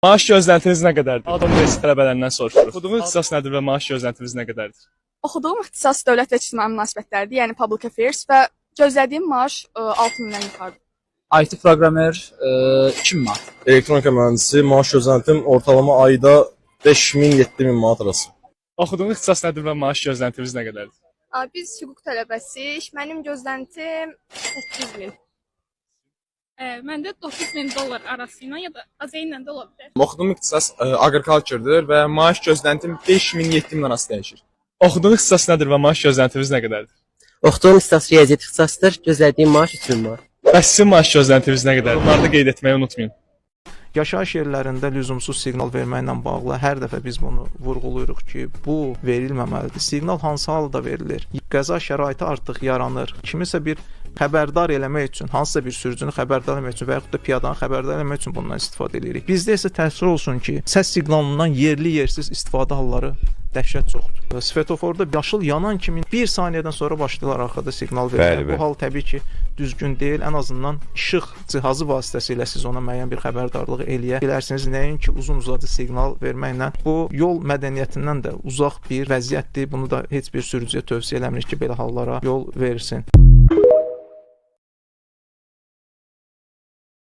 Maaş gözləntiniz nə qədərdir? Adam universitet tələbələrindən soruşuruq. Oxuduğunuz ixtisas nədir və maaş gözləntiniz nə qədərdir? Oxuduğum ixtisas dövlət və ictimai münasibətlərdir, yəni public affairs və gözlədiyim maaş 6000-dən yuxarıdır. IT proqramer 2000 manat. Elektronika mühəndisi, maaş gözləntim ortalama ayda 5000-7000 manat arası. Oxuduğunuz ixtisas nədir və maaş gözləntiniz nə qədərdir? Biz hüquq tələbəsiyik. Mənim gözləntim 8000. Məndə 9000 dollar arası ilə ya da azı ilə də ola bilər. Oxuduğum ixtisas agriculture'dır və maaş gözləntim 5000-7000 arası dəyişir. Oxuduğunuz ixtisas nədir və maaş gözləntiniz nə qədərdir? Oxuduğum ixtisas riyaziyyat ixtisasıdır. Gözlədiyim maaş 3000 manat. Bəs sizin maaş gözləntiniz nə qədərdir? Bunları da qeyd etməyi unutmayın. Yaşayış yerlərində lüzumsuz siqnal verməklə bağlı hər dəfə biz bunu vurğuluyuruq ki, bu verilməməlidir. Siqnal hansı halda verilir? Qəza şəraiti artıq yaranır. Kimisə bir xəbərdar eləmək üçün, hansısa bir sürücünü xəbərdar eləmək üçün və yaxud da piyadanı xəbərdar eləmək üçün bundan istifadə edirik. Bizdə isə təəssüf olsun ki, səs siqnalından yerli yersiz istifadə halları dəhşət çoxdur. Svetoforda yaşıl yanan kimi 1 saniyədən sonra başlayırlar arxada siqnal verməyə. Bu hal təbii ki, düzgün deyil. Ən azından işıq cihazı vasitəsilə siz ona müəyyən bir xəbərdarlıq eləyə bilərsiniz. Nəinki uzun-uzadı siqnal verməklə. Bu yol mədəniyyətindən də uzaq bir vəziyyətdir. Bunu da heç bir sürücüyə tövsiyə eləmirik ki, belə hallara yol versin.